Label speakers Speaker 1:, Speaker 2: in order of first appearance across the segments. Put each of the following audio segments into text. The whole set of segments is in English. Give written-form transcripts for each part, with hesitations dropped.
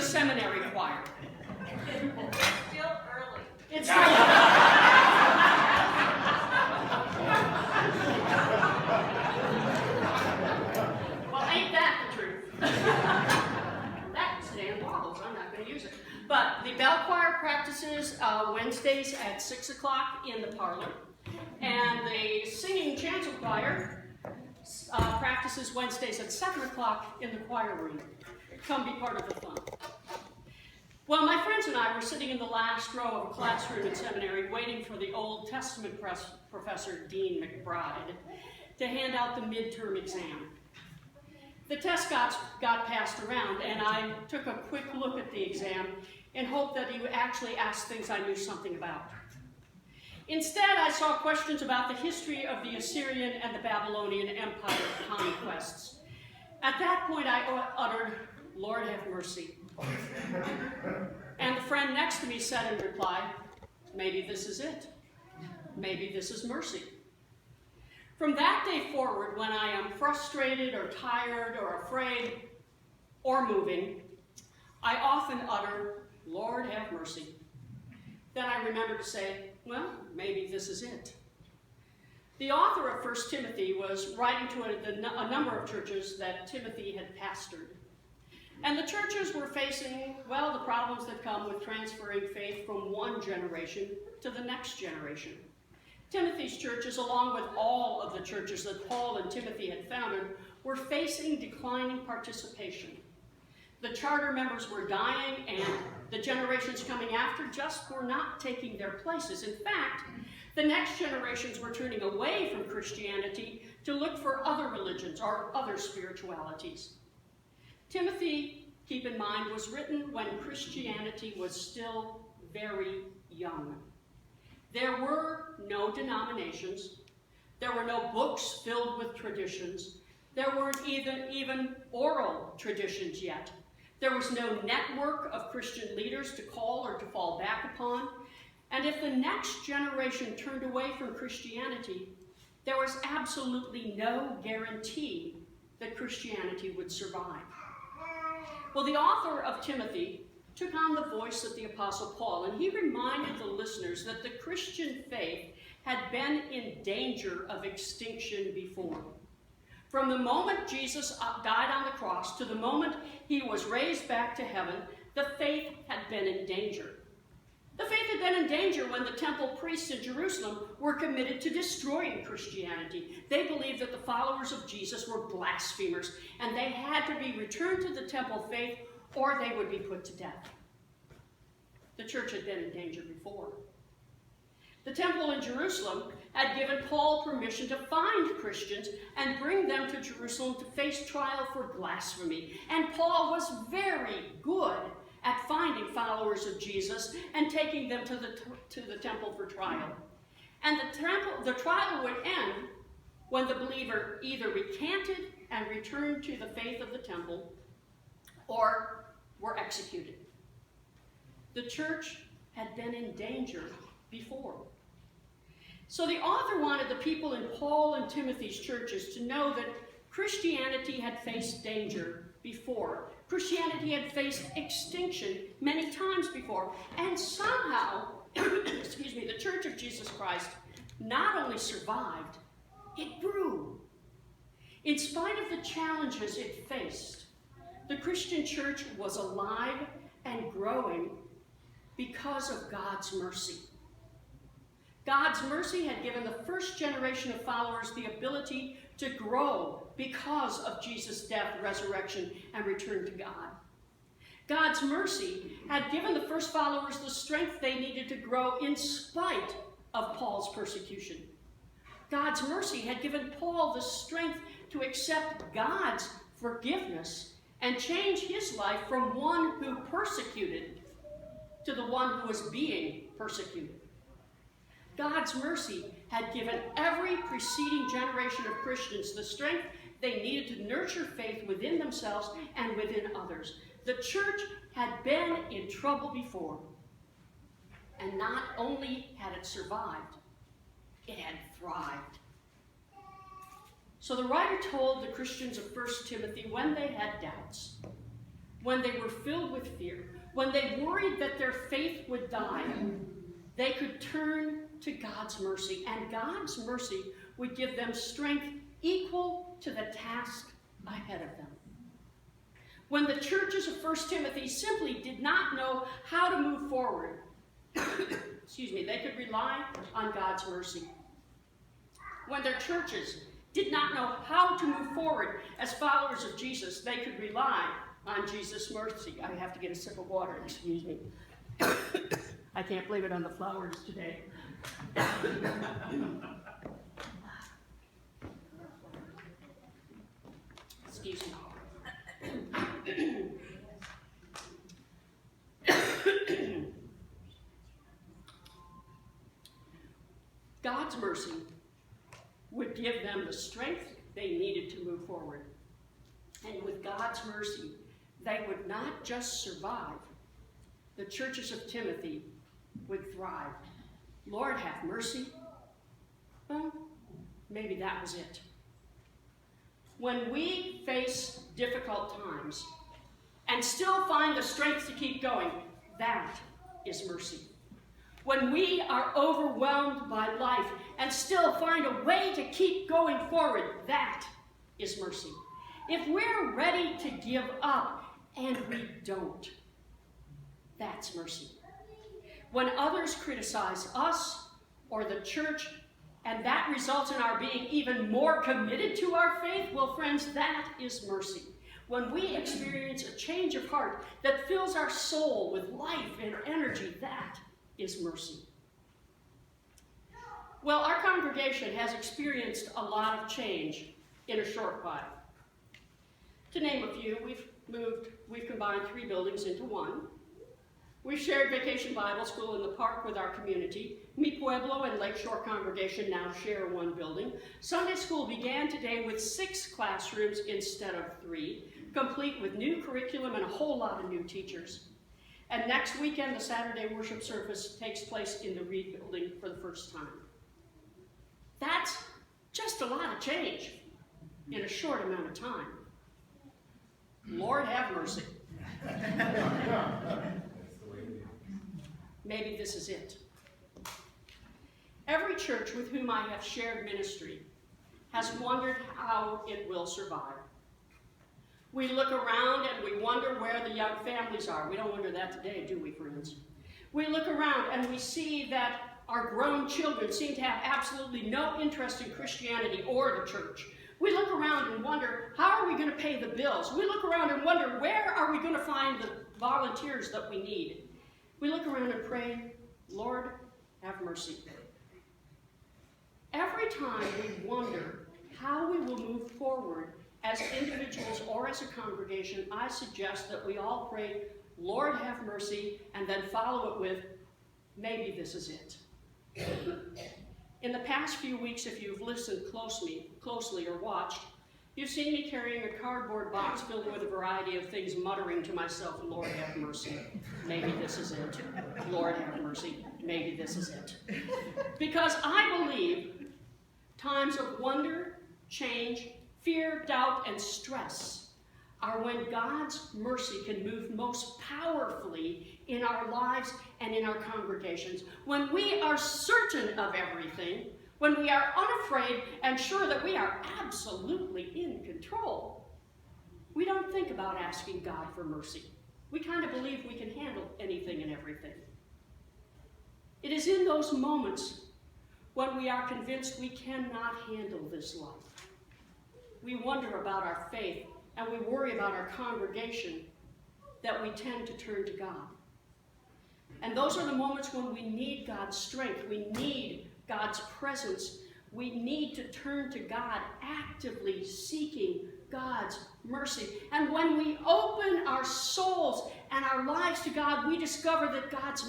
Speaker 1: the seminary choir.
Speaker 2: Still early.
Speaker 1: It's early. Well, ain't that the truth? That stand bottles, I'm not going to use it. But the bell choir practices Wednesdays at 6 o'clock in the parlor. And the singing chancel choir practices Wednesdays at 7 o'clock in the choir room. Come be part of the fun. Well, my friends and I were sitting in the last row of a classroom in seminary waiting for the Old Testament professor, Dean McBride, to hand out the midterm exam. The test got passed around, and I took a quick look at the exam in hope that he would actually ask things I knew something about. Instead, I saw questions about the history of the Assyrian and the Babylonian Empire conquests. At that point, I uttered, "Lord have mercy." And the friend next to me said in reply, "Maybe this is it. Maybe this is mercy." From that day forward, when I am frustrated or tired or afraid or moving, I often utter, "Lord have mercy." Then I remember to say, well, maybe this is it. The author of 1 Timothy was writing to a number of churches that Timothy had pastored. And the churches were facing, well, the problems that come with transferring faith from one generation to the next generation. Timothy's churches, along with all of the churches that Paul and Timothy had founded, were facing declining participation. The charter members were dying, and the generations coming after just were not taking their places. In fact, the next generations were turning away from Christianity to look for other religions or other spiritualities. Timothy, keep in mind, was written when Christianity was still very young. There were no denominations. There were no books filled with traditions. There weren't even oral traditions yet. There was no network of Christian leaders to call or to fall back upon. And if the next generation turned away from Christianity, there was absolutely no guarantee that Christianity would survive. Well, the author of Timothy took on the voice of the Apostle Paul, and he reminded the listeners that the Christian faith had been in danger of extinction before. From the moment Jesus died on the cross to the moment he was raised back to heaven, the faith had been in danger. The faith had been in danger when the temple priests in Jerusalem were committed to destroying Christianity. They believed that the followers of Jesus were blasphemers, and they had to be returned to the temple faith or they would be put to death. The church had been in danger before. The temple in Jerusalem had given Paul permission to find Christians and bring them to Jerusalem to face trial for blasphemy. And Paul was very good at finding followers of Jesus and taking them to the temple for trial. And the trial would end when the believer either recanted and returned to the faith of the temple or were executed. The church had been in danger before. So the author wanted the people in Paul and Timothy's churches to know that Christianity had faced danger before. Christianity had faced extinction many times before. And somehow, the Church of Jesus Christ not only survived, it grew. In spite of the challenges it faced, the Christian church was alive and growing because of God's mercy. God's mercy had given the first generation of followers the ability to grow because of Jesus' death, resurrection, and return to God. God's mercy had given the first followers the strength they needed to grow in spite of Paul's persecution. God's mercy had given Paul the strength to accept God's forgiveness and change his life from one who persecuted to the one who was being persecuted. God's mercy had given every preceding generation of Christians the strength they needed to nurture faith within themselves and within others. The church had been in trouble before, and not only had it survived, it had thrived. So the writer told the Christians of 1 Timothy when they had doubts, when they were filled with fear, when they worried that their faith would die, they could turn to God's mercy, and God's mercy would give them strength equal to the task ahead of them. When the churches of 1 Timothy simply did not know how to move forward, they could rely on God's mercy. When their churches did not know how to move forward as followers of Jesus, they could rely on Jesus' mercy. I have to get a sip of water, excuse me. I can't blame it on the flowers today. Excuse me. God's mercy would give them the strength they needed to move forward. And with God's mercy, they would not just survive. The churches of Timothy would thrive. Lord, have mercy. Well, maybe that was it. When we face difficult times and still find the strength to keep going, that is mercy. When we are overwhelmed by life and still find a way to keep going forward, that is mercy. If we're ready to give up and we don't, that's mercy. When others criticize us or the church, and that results in our being even more committed to our faith, well, friends, that is mercy. When we experience a change of heart that fills our soul with life and energy, that is mercy. Well, our congregation has experienced a lot of change in a short while. To name a few, we've combined 3 buildings into one. We've shared Vacation Bible School in the park with our community. Mi Pueblo and Lakeshore congregation now share one building. Sunday school began today with 6 classrooms instead of 3, complete with new curriculum and a whole lot of new teachers. And next weekend, the Saturday worship service takes place in the Reed building for the first time. That's just a lot of change in a short amount of time. Lord have mercy. Maybe this is it. Every church with whom I have shared ministry has wondered how it will survive. We look around and we wonder where the young families are. We don't wonder that today, do we, friends? We look around and we see that our grown children seem to have absolutely no interest in Christianity or the church. We look around and wonder, how are we going to pay the bills? We look around and wonder, where are we going to find the volunteers that we need? We look around and pray, Lord, have mercy. Every time we wonder how we will move forward as individuals or as a congregation, I suggest that we all pray, Lord, have mercy, and then follow it with, maybe this is it. In the past few weeks, if you've listened closely or watched, you've seen me carrying a cardboard box filled with a variety of things, muttering to myself, Lord, have mercy. Maybe this is it. Lord, have mercy. Maybe this is it. Because I believe times of wonder, change, fear, doubt, and stress are when God's mercy can move most powerfully in our lives and in our congregations. When we are certain of everything, when we are unafraid and sure that we are absolutely in control, we don't think about asking God for mercy. We kind of believe we can handle anything and everything. It is in those moments when we are convinced we cannot handle this life. We wonder about our faith and we worry about our congregation that we tend to turn to God. And those are the moments when we need God's strength. We need God's presence. We need to turn to God, actively seeking God's mercy. And when we open our souls and our lives to God, we discover that God's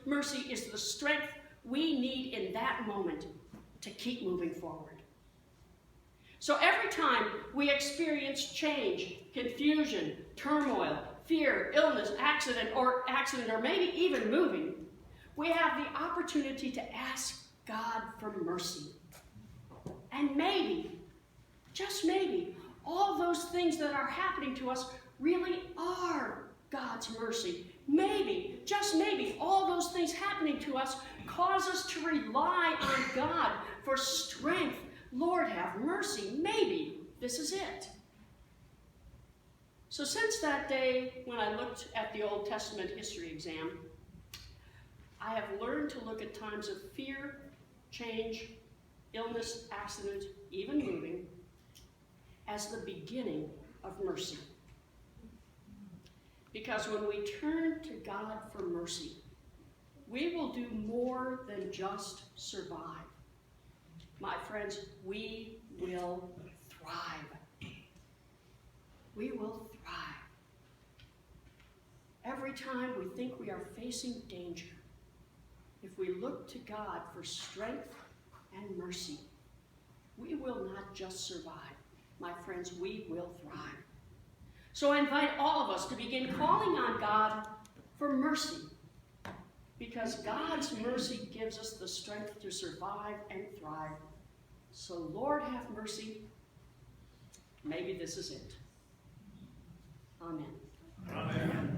Speaker 1: mercy is the strength we need in that moment to keep moving forward. So every time we experience change, confusion, turmoil, fear, illness, accident, or maybe even moving, we have the opportunity to ask God for mercy. And maybe, just maybe, all those things that are happening to us really are God's mercy. Maybe, just maybe, all those things happening to us cause us to rely on God for strength. Lord, have mercy. Maybe this is it. So since that day when I looked at the Old Testament history exam, I have learned to look at times of fear, change, illness, accident, even moving, as the beginning of mercy. Because when we turn to God for mercy, we will do more than just survive. My friends, we will thrive. We will thrive. Every time we think we are facing danger, if we look to God for strength and mercy, we will not just survive. My friends, we will thrive. So I invite all of us to begin calling on God for mercy, because God's mercy gives us the strength to survive and thrive. So Lord, have mercy. Maybe this is it. Amen.
Speaker 3: Amen.